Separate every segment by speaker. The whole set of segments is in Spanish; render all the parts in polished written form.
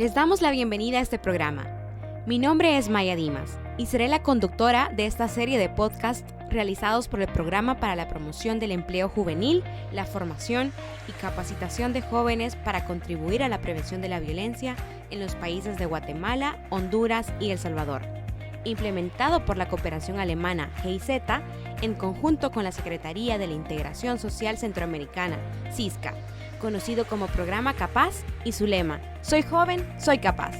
Speaker 1: Les damos la bienvenida a este programa. Mi nombre es Maya Dimas y seré la conductora de esta serie de podcasts realizados por el Programa para la Promoción del Empleo Juvenil, la Formación y Capacitación de Jóvenes para contribuir a la prevención de la violencia en los países de Guatemala, Honduras y El Salvador, implementado por la cooperación alemana GIZ en conjunto con la Secretaría de la Integración Social Centroamericana, SISCA, conocido como Programa Capaz y su lema: Soy joven, soy capaz.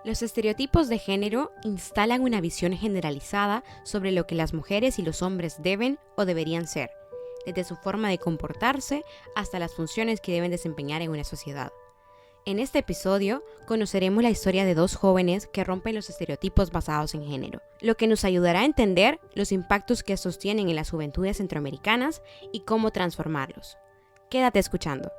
Speaker 1: Los estereotipos de género instalan una visión generalizada sobre lo que las mujeres y los hombres deben o deberían ser, desde su forma de comportarse hasta las funciones que deben desempeñar en una sociedad. En este episodio conoceremos la historia de dos jóvenes que rompen los estereotipos basados en género, lo que nos ayudará a entender los impactos que estos tienen en las juventudes centroamericanas y cómo transformarlos. Quédate escuchando.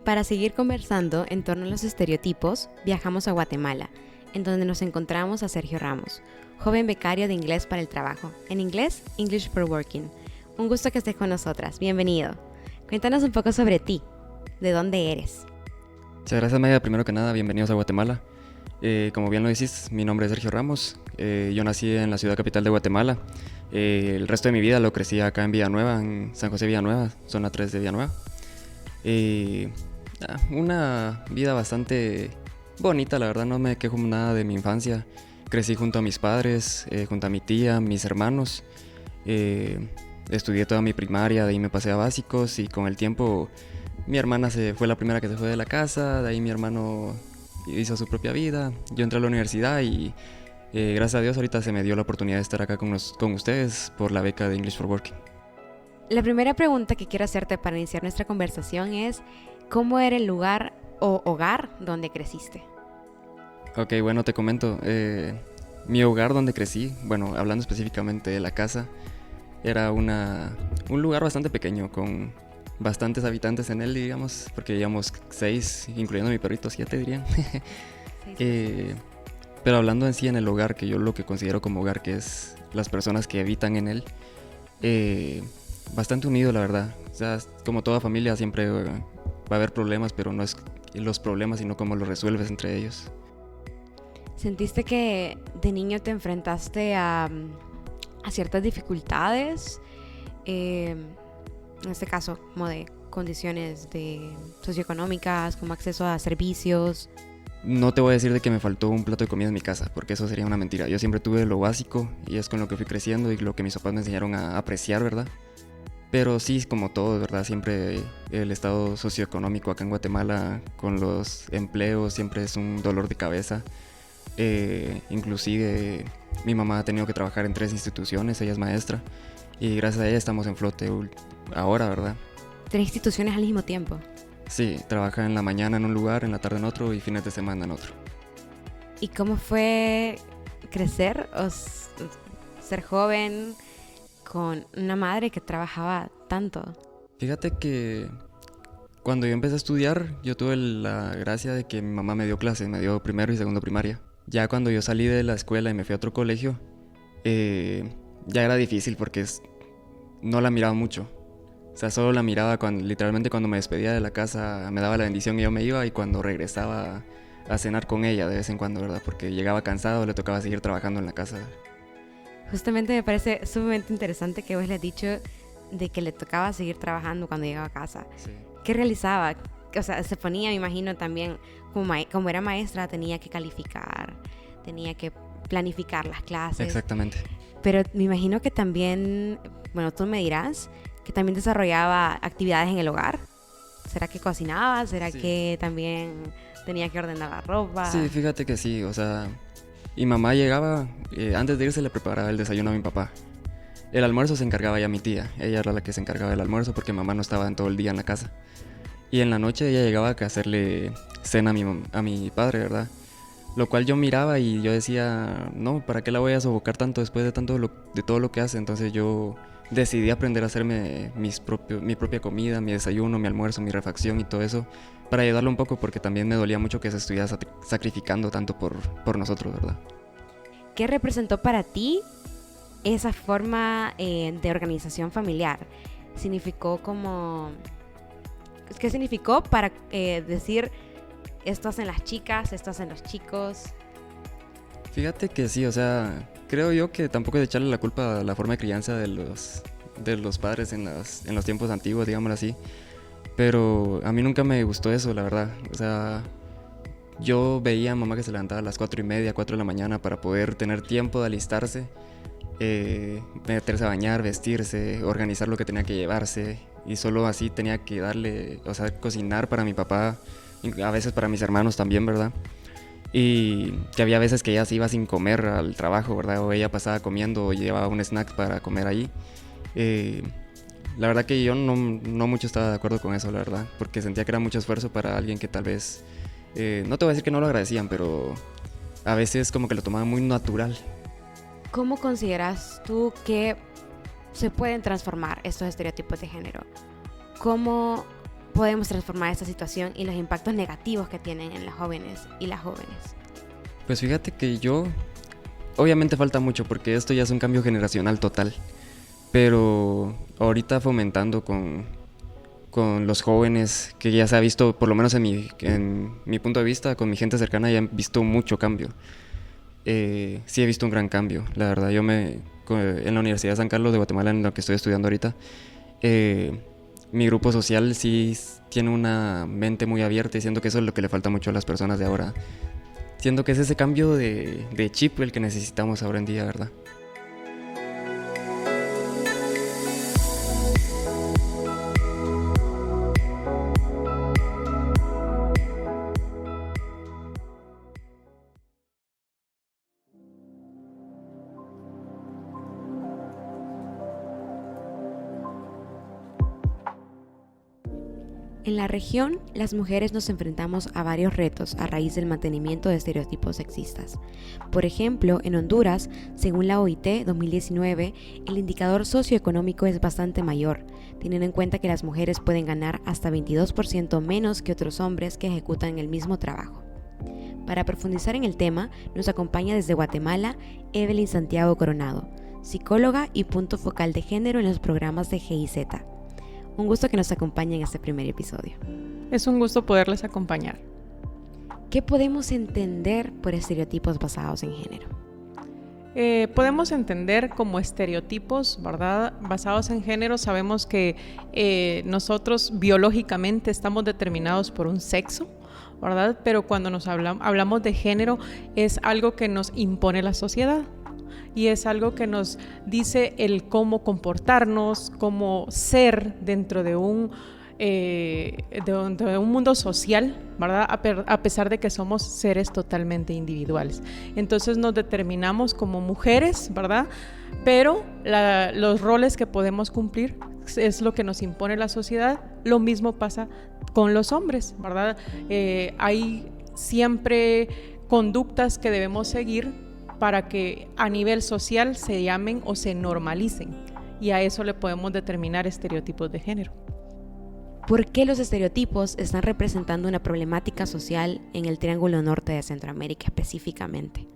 Speaker 1: Para seguir conversando en torno a los estereotipos, viajamos a Guatemala, en donde nos encontramos a Sergio Ramos, joven becario de inglés para el trabajo. En inglés, English for Working. Un gusto que estés con nosotras. Bienvenido. Cuéntanos un poco sobre ti. ¿De dónde eres?
Speaker 2: Muchas gracias, Maya. Primero que nada, bienvenidos a Guatemala. Como bien lo decís, mi nombre es Sergio Ramos. Yo nací en la ciudad capital de Guatemala. El resto de mi vida lo crecí acá en Villanueva, en San José Villanueva, zona 3 de Villanueva. Una vida bastante bonita, la verdad, no me quejo nada de mi infancia. Crecí junto a mis padres, junto a mi tía, mis hermanos. Estudié toda mi primaria, de ahí me pasé a básicos y con el tiempo mi hermana fue la primera que se fue de la casa, de ahí mi hermano hizo su propia vida. Yo entré a la universidad y gracias a Dios ahorita se me dio la oportunidad de estar acá con ustedes por la beca de English for Working.
Speaker 1: La primera pregunta que quiero hacerte para iniciar nuestra conversación es: ¿cómo era el lugar o hogar donde creciste?
Speaker 2: Ok, bueno, te comento. Mi hogar donde crecí, bueno, hablando específicamente de la casa, era un lugar bastante pequeño, con bastantes habitantes en él, digamos, porque vivíamos 6, incluyendo mi perrito, 7 dirían. Pero hablando en sí en el hogar, que yo lo que considero como hogar, que es las personas que habitan en él, bastante unido, la verdad. O sea, como toda familia siempre va a haber problemas, pero no es los problemas, sino cómo los resuelves entre ellos.
Speaker 1: ¿Sentiste que de niño te enfrentaste a ciertas dificultades? En este caso, como de condiciones socioeconómicas, como acceso a servicios.
Speaker 2: No te voy a decir de que me faltó un plato de comida en mi casa, porque eso sería una mentira. Yo siempre tuve lo básico y es con lo que fui creciendo y lo que mis papás me enseñaron a apreciar, ¿verdad? Pero sí, como todo, ¿verdad? Siempre el estado socioeconómico acá en Guatemala con los empleos siempre es un dolor de cabeza. Inclusive mi mamá ha tenido que trabajar en 3 instituciones, ella es maestra y gracias a ella estamos en flote ahora, ¿verdad?
Speaker 1: 3 instituciones al mismo tiempo.
Speaker 2: Sí, trabaja en la mañana en un lugar, en la tarde en otro y fines de semana en otro.
Speaker 1: ¿Y cómo fue crecer o ser joven con una madre que trabajaba tanto?
Speaker 2: Fíjate que cuando yo empecé a estudiar, yo tuve la gracia de que mi mamá me dio clases, me dio primero y segundo primaria. Ya cuando yo salí de la escuela y me fui a otro colegio, ya era difícil porque no la miraba mucho. O sea, solo la miraba literalmente cuando me despedía de la casa, me daba la bendición y yo me iba, y cuando regresaba a cenar con ella de vez en cuando, ¿verdad? Porque llegaba cansado, le tocaba seguir trabajando en la casa.
Speaker 1: Justamente me parece sumamente interesante que vos le has dicho de que le tocaba seguir trabajando cuando llegaba a casa.
Speaker 2: Sí.
Speaker 1: ¿Qué realizaba? O sea, se ponía, me imagino, también, como era maestra, tenía que calificar, tenía que planificar las clases.
Speaker 2: Exactamente.
Speaker 1: Pero me imagino que también, bueno, tú me dirás, que también desarrollaba actividades en el hogar. ¿Será que cocinaba? ¿Será que también tenía que ordenar la ropa?
Speaker 2: Sí, fíjate que sí, o sea, mi mamá llegaba, antes de irse le preparaba el desayuno a mi papá. El almuerzo se encargaba ya mi tía, ella era la que se encargaba del almuerzo porque mamá no estaba en todo el día en la casa. Y en la noche ella llegaba a hacerle cena a mi padre, ¿verdad? Lo cual yo miraba y yo decía, no, ¿para qué la voy a sofocar tanto después de de todo lo que hace? Entonces yo decidí aprender a hacerme mi propia comida, mi desayuno, mi almuerzo, mi refacción y todo eso, para ayudarlo un poco porque también me dolía mucho que se estuviera sacrificando tanto por nosotros, ¿verdad?
Speaker 1: ¿Qué representó para ti esa forma de organización familiar? ¿Qué significó para decir, esto hacen las chicas, esto hacen los chicos?
Speaker 2: Fíjate que sí, o sea, creo yo que tampoco es de echarle la culpa a la forma de crianza de los padres en los tiempos antiguos, digámoslo así. Pero a mí nunca me gustó eso, la verdad. O sea, yo veía a mamá que se levantaba a las 4:30, 4 de la mañana para poder tener tiempo de alistarse, meterse a bañar, vestirse, organizar lo que tenía que llevarse. Y solo así tenía que cocinar para mi papá, a veces para mis hermanos también, ¿verdad? Y que había veces que ella se iba sin comer al trabajo, ¿verdad? O ella pasaba comiendo o llevaba un snack para comer ahí. La verdad que yo no mucho estaba de acuerdo con eso, la verdad, porque sentía que era mucho esfuerzo para alguien que tal vez, no te voy a decir que no lo agradecían, pero a veces como que lo tomaban muy natural.
Speaker 1: ¿Cómo consideras tú que se pueden transformar estos estereotipos de género? ¿Cómo podemos transformar esta situación y los impactos negativos que tienen en las jóvenes y las jóvenes?
Speaker 2: Pues fíjate que obviamente falta mucho porque esto ya es un cambio generacional total, pero ahorita fomentando con los jóvenes, que ya se ha visto, por lo menos en mi punto de vista, con mi gente cercana ya he visto mucho cambio. Sí he visto un gran cambio, la verdad. En la Universidad de San Carlos de Guatemala, en la que estoy estudiando ahorita, mi grupo social sí tiene una mente muy abierta y siento que eso es lo que le falta mucho a las personas de ahora. Siento que es ese cambio de chip el que necesitamos ahora en día, ¿verdad?
Speaker 1: En la región, las mujeres nos enfrentamos a varios retos a raíz del mantenimiento de estereotipos sexistas. Por ejemplo, en Honduras, según la OIT 2019, el indicador socioeconómico es bastante mayor, teniendo en cuenta que las mujeres pueden ganar hasta 22% menos que otros hombres que ejecutan el mismo trabajo. Para profundizar en el tema, nos acompaña desde Guatemala Evelyn Santiago Coronado, psicóloga y punto focal de género en los programas de GIZ. Un gusto que nos acompañe en este primer episodio.
Speaker 3: Es un gusto poderles acompañar.
Speaker 1: ¿Qué podemos entender por estereotipos basados en género?
Speaker 3: Podemos entender como estereotipos, ¿verdad? Basados en género. Sabemos que nosotros biológicamente estamos determinados por un sexo, ¿verdad? Pero cuando hablamos de género es algo que nos impone la sociedad. Y es algo que nos dice el cómo comportarnos, cómo ser dentro de un mundo social, ¿verdad? A pesar de que somos seres totalmente individuales. Entonces nos determinamos como mujeres, ¿verdad? Pero los roles que podemos cumplir es lo que nos impone la sociedad. Lo mismo pasa con los hombres, ¿verdad? Hay siempre conductas que debemos seguir para que a nivel social se llamen o se normalicen, y a eso le podemos determinar estereotipos de género.
Speaker 1: ¿Por qué los estereotipos están representando una problemática social en el Triángulo Norte de Centroamérica específicamente?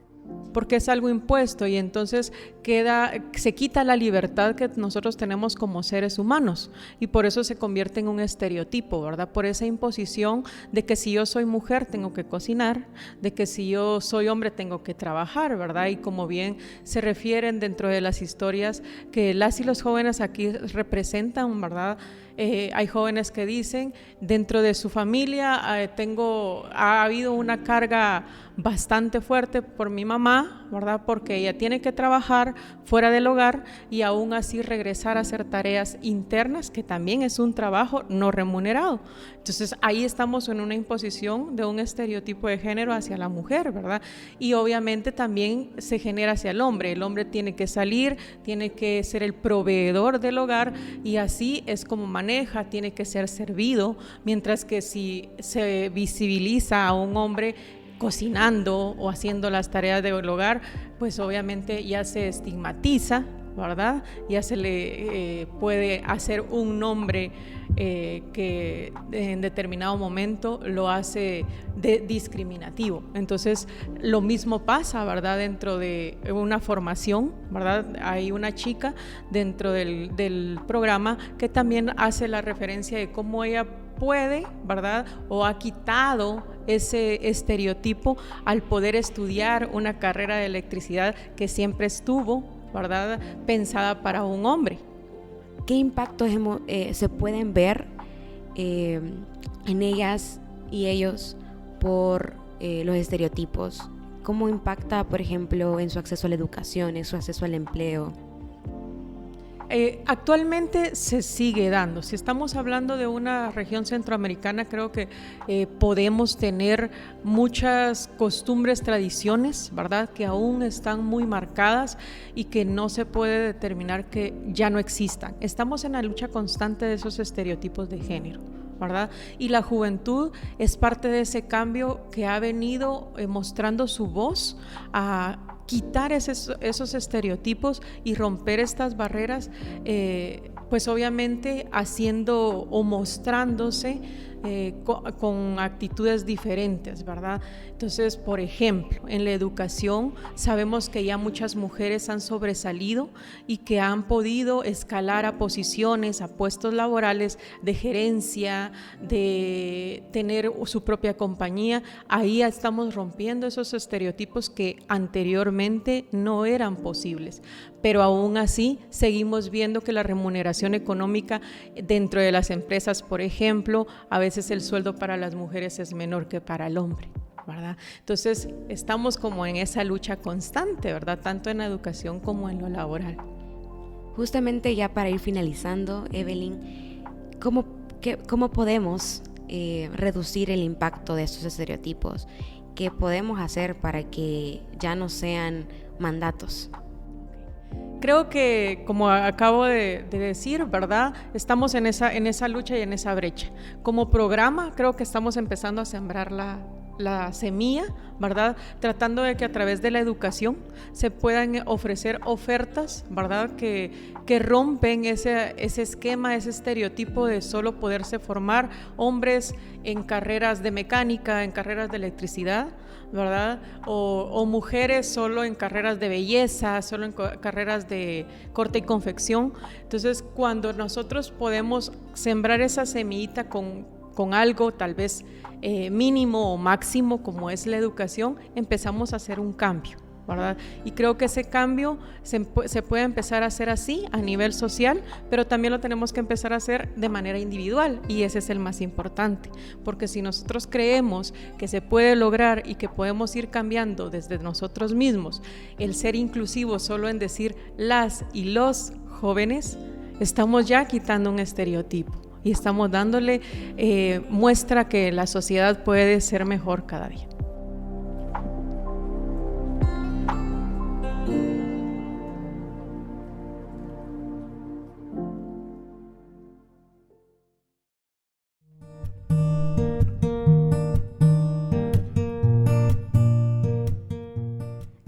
Speaker 3: Porque es algo impuesto y entonces se quita la libertad que nosotros tenemos como seres humanos, y por eso se convierte en un estereotipo, ¿verdad? Por esa imposición de que si yo soy mujer tengo que cocinar, de que si yo soy hombre tengo que trabajar, ¿verdad? Y como bien se refieren dentro de las historias que las y los jóvenes aquí representan, ¿verdad? Hay jóvenes que dicen, dentro de su familia ha habido una carga bastante fuerte por mi mamá, ¿verdad? Porque ella tiene que trabajar fuera del hogar y aún así regresar a hacer tareas internas, que también es un trabajo no remunerado. Entonces ahí estamos en una imposición de un estereotipo de género hacia la mujer, ¿verdad? Y obviamente también se genera hacia el hombre. El hombre tiene que salir, tiene que ser el proveedor del hogar y así es como maneja, tiene que ser servido, mientras que si se visibiliza a un hombre cocinando o haciendo las tareas del hogar, pues obviamente ya se estigmatiza, ¿verdad? Ya se le puede hacer un nombre que en determinado momento lo hace discriminativo. Entonces, lo mismo pasa, ¿verdad? Dentro de una formación, ¿verdad? Hay una chica dentro del programa que también hace la referencia de cómo ella puede, ¿verdad? O ha quitado ese estereotipo al poder estudiar una carrera de electricidad que siempre estuvo, ¿verdad?, pensada para un hombre.
Speaker 1: ¿Qué impactos se pueden ver en ellas y ellos por los estereotipos? ¿Cómo impacta, por ejemplo, en su acceso a la educación, en su acceso al empleo?
Speaker 3: Actualmente se sigue dando. Si estamos hablando de una región centroamericana, creo que podemos tener muchas costumbres, tradiciones, ¿verdad?, que aún están muy marcadas y que no se puede determinar que ya no existan. Estamos en la lucha constante de esos estereotipos de género, ¿verdad? Y la juventud es parte de ese cambio que ha venido mostrando su voz a quitar esos estereotipos y romper estas barreras, pues obviamente haciendo o mostrándose con actitudes diferentes, ¿verdad? Entonces, por ejemplo, en la educación sabemos que ya muchas mujeres han sobresalido y que han podido escalar a posiciones, a puestos laborales de gerencia, de tener su propia compañía. Ahí estamos rompiendo esos estereotipos que anteriormente no eran posibles. Pero aún así seguimos viendo que la remuneración económica dentro de las empresas, por ejemplo, a veces el sueldo para las mujeres es menor que para el hombre, ¿verdad? Entonces estamos como en esa lucha constante, ¿verdad? Tanto en la educación como en lo laboral.
Speaker 1: Justamente ya para ir finalizando, Evelyn, ¿cómo podemos reducir el impacto de estos estereotipos? ¿Qué podemos hacer para que ya no sean mandatos?
Speaker 3: Creo que, como acabo de decir, ¿verdad?, estamos en esa lucha y en esa brecha. Como programa, creo que estamos empezando a sembrar la semilla, ¿verdad?, tratando de que a través de la educación se puedan ofrecer ofertas, ¿verdad?, que rompen ese esquema, ese estereotipo de solo poderse formar hombres en carreras de mecánica, en carreras de electricidad, ¿verdad?, o mujeres solo en carreras de belleza, solo en carreras de corte y confección. Entonces, cuando nosotros podemos sembrar esa semillita con algo tal vez mínimo o máximo como es la educación, empezamos a hacer un cambio, ¿verdad? Y creo que ese cambio se puede empezar a hacer así a nivel social, pero también lo tenemos que empezar a hacer de manera individual, y ese es el más importante, porque si nosotros creemos que se puede lograr y que podemos ir cambiando desde nosotros mismos, el ser inclusivos solo en decir las y los jóvenes, estamos ya quitando un estereotipo y estamos dándole muestra que la sociedad puede ser mejor cada día.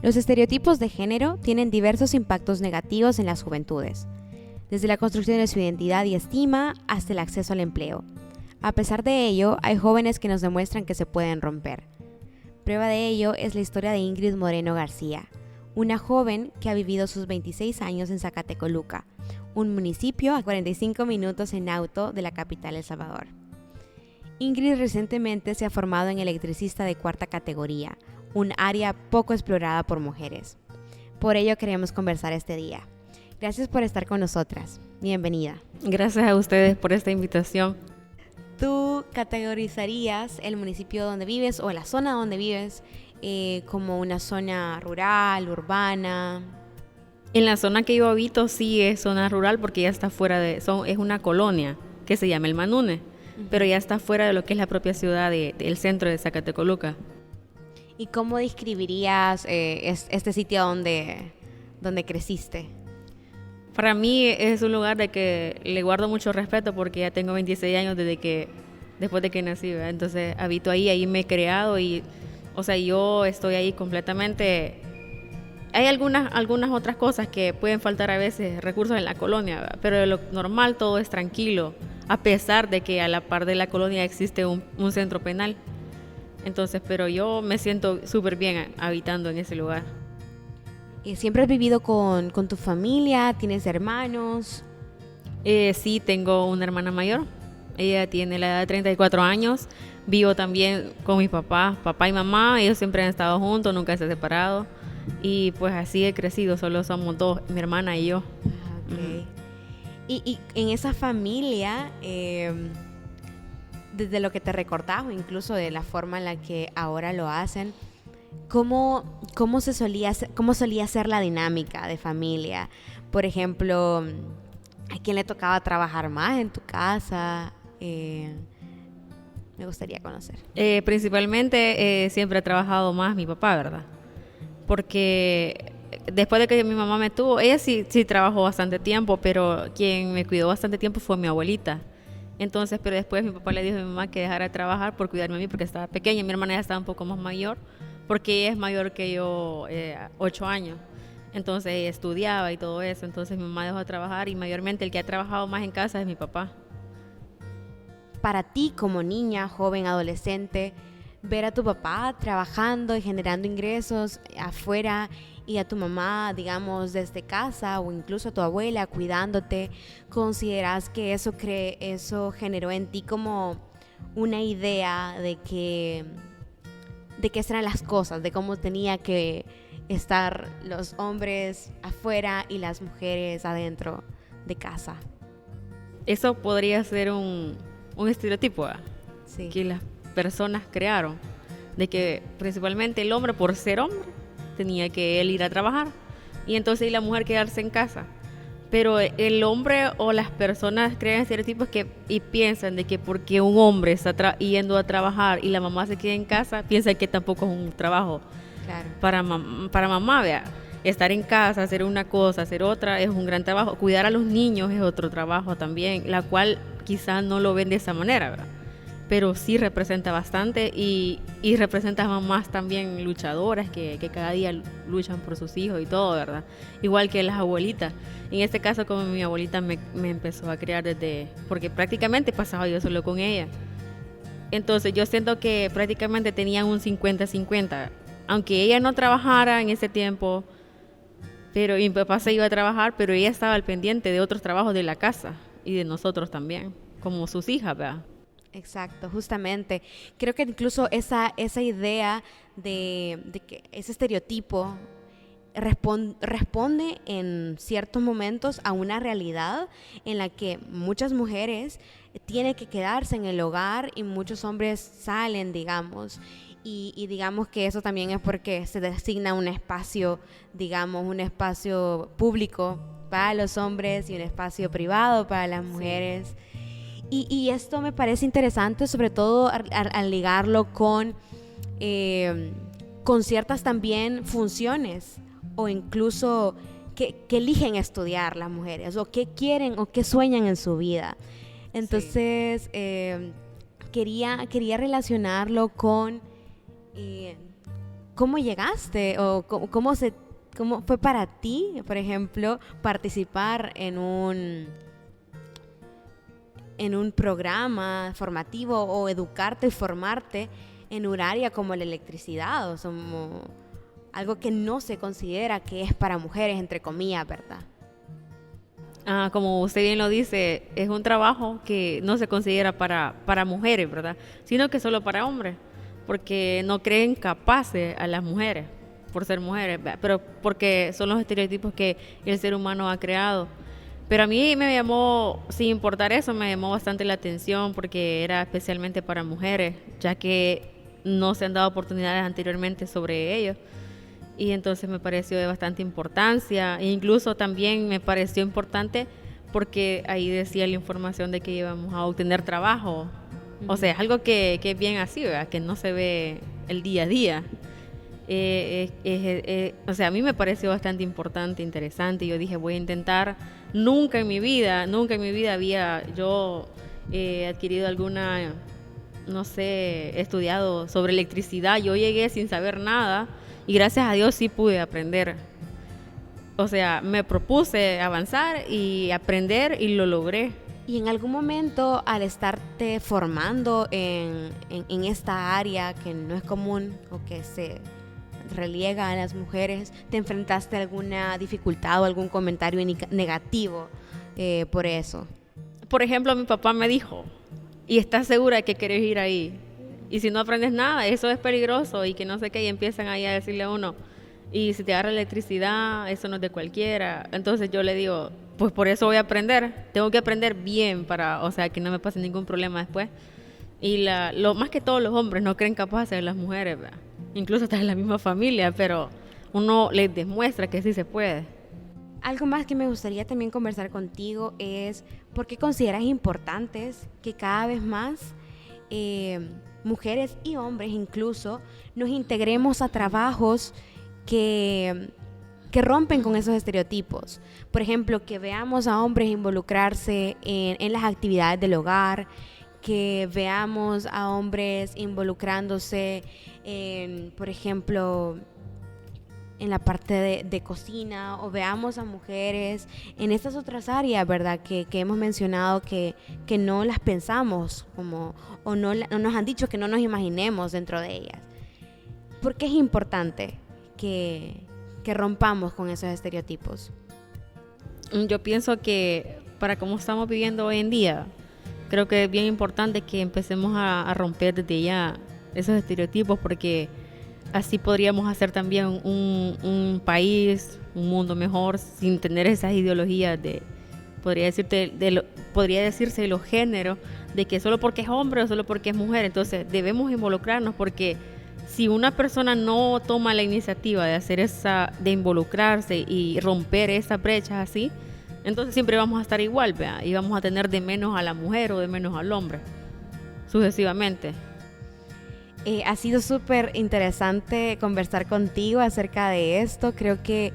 Speaker 1: Los estereotipos de género tienen diversos impactos negativos en las juventudes, desde la construcción de su identidad y estima hasta el acceso al empleo. A pesar de ello, hay jóvenes que nos demuestran que se pueden romper. Prueba de ello es la historia de Ingrid Moreno García, una joven que ha vivido sus 26 años en Zacatecoluca, un municipio a 45 minutos en auto de la capital El Salvador. Ingrid recientemente se ha formado en electricista de cuarta categoría, un área poco explorada por mujeres. Por ello queremos conversar este día. Gracias por estar con nosotras. Bienvenida.
Speaker 4: Gracias a ustedes por esta invitación.
Speaker 1: ¿Tú categorizarías el municipio donde vives o la zona donde vives como una zona rural, urbana?
Speaker 4: En la zona que yo habito sí es zona rural porque ya está fuera es una colonia que se llama El Manune, pero ya está fuera de lo que es la propia ciudad del centro de Zacatecoluca.
Speaker 1: ¿Y cómo describirías este sitio donde creciste?
Speaker 4: Para mí es un lugar de que le guardo mucho respeto porque ya tengo 26 años después de que nací, ¿verdad? Entonces habito ahí me he creado y, o sea, yo estoy ahí completamente. Hay algunas otras cosas que pueden faltar a veces, recursos en la colonia, ¿verdad? Pero de lo normal todo es tranquilo, a pesar de que a la par de la colonia existe un centro penal. Entonces, pero yo me siento súper bien habitando en ese lugar.
Speaker 1: ¿Y siempre has vivido con tu familia? ¿Tienes hermanos?
Speaker 4: Sí, tengo una hermana mayor. Ella tiene la edad de 34 años. Vivo también con mis papás, papá y mamá. Ellos siempre han estado juntos, nunca se han separado. Y pues así he crecido, solo somos dos, mi hermana y yo.
Speaker 1: Okay. Y en esa familia, desde lo que te recordás o incluso de la forma en la que ahora lo hacen, ¿cómo solía ser la dinámica de familia? Por ejemplo, ¿a quién le tocaba trabajar más en tu casa? Me gustaría conocer.
Speaker 4: Principalmente siempre ha trabajado más mi papá, ¿verdad? Porque después de que mi mamá me tuvo, ella sí trabajó bastante tiempo, pero quien me cuidó bastante tiempo fue mi abuelita. Entonces, pero después mi papá le dijo a mi mamá que dejara de trabajar por cuidarme a mí porque estaba pequeña. Mi hermana ya estaba un poco más mayor, porque ella es mayor que yo, 8 años. Entonces ella estudiaba y todo eso. Entonces mi mamá dejó de trabajar y mayormente el que ha trabajado más en casa es mi papá.
Speaker 1: Para ti como niña, joven, adolescente, ver a tu papá trabajando y generando ingresos afuera y a tu mamá, digamos, desde casa o incluso a tu abuela cuidándote, ¿consideras que eso generó en ti como una idea de qué eran las cosas, de cómo tenía que estar los hombres afuera y las mujeres adentro de casa?
Speaker 4: Eso podría ser un estereotipo, ¿verdad?
Speaker 1: Sí.
Speaker 4: Que las personas crearon, de que principalmente el hombre, por ser hombre, tenía que él ir a trabajar y entonces y la mujer quedarse en casa. Pero el hombre o las personas crean estereotipos y piensan de que porque un hombre está yendo a trabajar y la mamá se queda en casa, piensan que tampoco es un trabajo.
Speaker 1: Claro.
Speaker 4: Para mamá, vea, estar en casa, hacer una cosa, hacer otra, es un gran trabajo. Cuidar a los niños es otro trabajo también, la cual quizás no lo ven de esa manera, ¿verdad? Pero sí representa bastante y representa a mamás también luchadoras que cada día luchan por sus hijos y todo, ¿verdad? Igual que las abuelitas. En este caso, como mi abuelita me empezó a criar porque prácticamente pasaba yo solo con ella. Entonces yo siento que prácticamente tenían un 50-50. Aunque ella no trabajara en ese tiempo, pero mi papá se iba a trabajar, pero ella estaba al pendiente de otros trabajos de la casa y de nosotros también, como sus hijas, ¿verdad?
Speaker 1: Exacto, justamente. Creo que incluso esa idea de que ese estereotipo responde en ciertos momentos a una realidad en la que muchas mujeres tienen que quedarse en el hogar y muchos hombres salen, digamos. Y digamos que eso también es porque se designa un espacio, digamos, un espacio público para los hombres y un espacio privado para las mujeres. Sí. Y esto me parece interesante, sobre todo al ligarlo con ciertas también funciones o incluso que eligen estudiar las mujeres o qué quieren o qué sueñan en su vida. Entonces, sí. Quería relacionarlo con cómo llegaste o cómo fue para ti, por ejemplo, participar en un programa formativo o educarte y formarte en un área como la electricidad, o como algo que no se considera que es para mujeres, entre comillas, ¿verdad?
Speaker 4: Como usted bien lo dice, es un trabajo que no se considera para mujeres, ¿verdad? Sino que solo para hombres, porque no creen capaces a las mujeres por ser mujeres, ¿verdad? Pero porque son los estereotipos que el ser humano ha creado. Pero a mí me llamó, sin importar eso, me llamó bastante la atención porque era especialmente para mujeres, ya que no se han dado oportunidades anteriormente sobre ello. Y entonces me pareció de bastante importancia. E incluso también me pareció importante porque ahí decía la información de que íbamos a obtener trabajo. O sea, es algo que es bien así, ¿verdad? Que no se ve el día a día. O sea, a mí me pareció bastante importante, interesante. Yo dije, voy a intentar. Nunca en mi vida había yo adquirido alguna, no sé, estudiado sobre electricidad. Yo llegué sin saber nada y gracias a Dios sí pude aprender. O sea, me propuse avanzar y aprender y lo logré.
Speaker 1: Y en algún momento, al estarte formando en esta área que no es común o que se reliega a las mujeres, ¿te enfrentaste a alguna dificultad o algún comentario negativo por eso?
Speaker 4: Por ejemplo, mi papá me dijo, ¿y estás segura de que querés ir ahí? Y si no aprendes nada, eso es peligroso y que no sé qué, y empiezan ahí a decirle a uno, y si te agarra electricidad, eso no es de cualquiera. Entonces yo le digo, pues por eso voy a aprender, tengo que aprender bien para, o sea, que no me pase ningún problema después. Y lo más que todos los hombres no creen capaces de las mujeres, ¿verdad? Incluso hasta en la misma familia, pero uno les demuestra que sí se puede.
Speaker 1: Algo más que me gustaría también conversar contigo es por qué consideras importantes que cada vez más mujeres y hombres incluso nos integremos a trabajos que rompen con esos estereotipos. Por ejemplo, que veamos a hombres involucrarse en las actividades del hogar, que veamos a hombres involucrándose por ejemplo, en la parte de cocina, o veamos a mujeres en estas otras áreas, ¿verdad? Que hemos mencionado que no las pensamos o no nos han dicho que no nos imaginemos dentro de ellas. ¿Por qué es importante que rompamos con esos estereotipos?
Speaker 4: Yo pienso que para cómo estamos viviendo hoy en día, creo que es bien importante que empecemos a romper desde ya esos estereotipos, porque así podríamos hacer también un país, un mundo mejor, sin tener esas ideologías podría decirse de los géneros, de que solo porque es hombre o solo porque es mujer. Entonces debemos involucrarnos, porque si una persona no toma la iniciativa de hacer de involucrarse y romper esas brechas así, entonces siempre vamos a estar igual, ¿verdad? Y vamos a tener de menos a la mujer o de menos al hombre, sucesivamente.
Speaker 1: Ha sido súper interesante conversar contigo acerca de esto. Creo que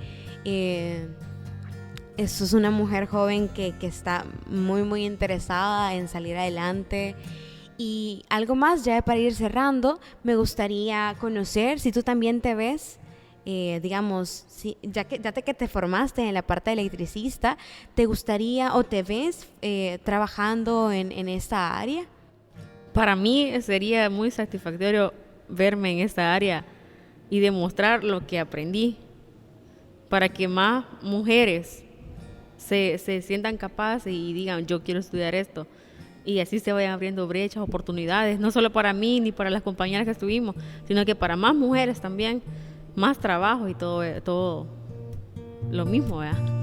Speaker 1: eso es una mujer joven que está muy, muy interesada en salir adelante. Y algo más, ya para ir cerrando, me gustaría conocer si tú también te ves, digamos, ya que te formaste en la parte de electricista, ¿te gustaría o te ves trabajando en esta área?
Speaker 4: Para mí sería muy satisfactorio verme en esta área y demostrar lo que aprendí, para que más mujeres se sientan capaces y digan, yo quiero estudiar esto. Y así se vayan abriendo brechas, oportunidades, no solo para mí ni para las compañeras que estuvimos, sino que para más mujeres también, más trabajo y todo lo mismo, ¿verdad?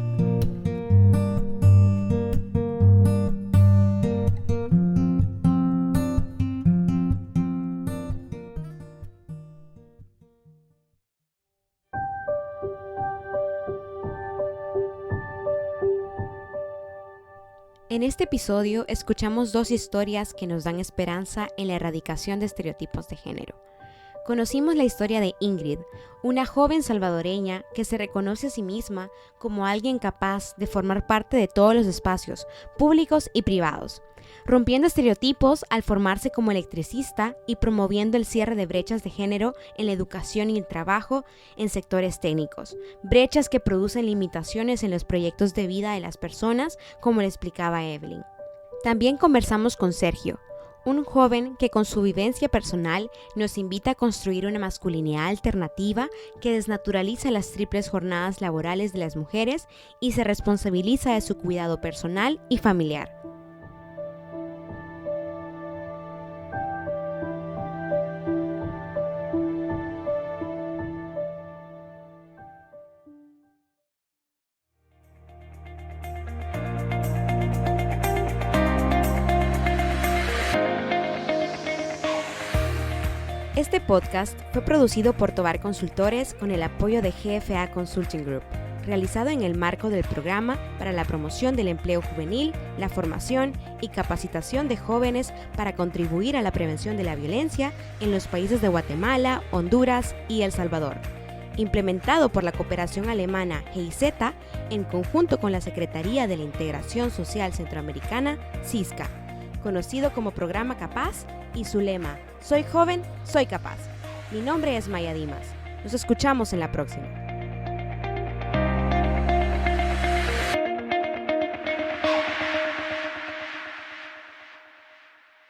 Speaker 1: En este episodio escuchamos dos historias que nos dan esperanza en la erradicación de estereotipos de género. Conocimos la historia de Ingrid, una joven salvadoreña que se reconoce a sí misma como alguien capaz de formar parte de todos los espacios, públicos y privados, rompiendo estereotipos al formarse como electricista y promoviendo el cierre de brechas de género en la educación y el trabajo en sectores técnicos, brechas que producen limitaciones en los proyectos de vida de las personas, como le explicaba Evelyn. También conversamos con Sergio, un joven que con su vivencia personal nos invita a construir una masculinidad alternativa que desnaturaliza las triples jornadas laborales de las mujeres y se responsabiliza de su cuidado personal y familiar. Este podcast fue producido por Tovar Consultores con el apoyo de GFA Consulting Group, realizado en el marco del Programa para la Promoción del Empleo Juvenil, la Formación y Capacitación de Jóvenes para contribuir a la prevención de la violencia en los países de Guatemala, Honduras y El Salvador, implementado por la cooperación alemana GIZ en conjunto con la Secretaría de la Integración Social Centroamericana, SISCA, conocido como Programa Capaz, y su lema: Soy joven, soy capaz. Mi nombre es Maya Dimas. Nos escuchamos en la próxima.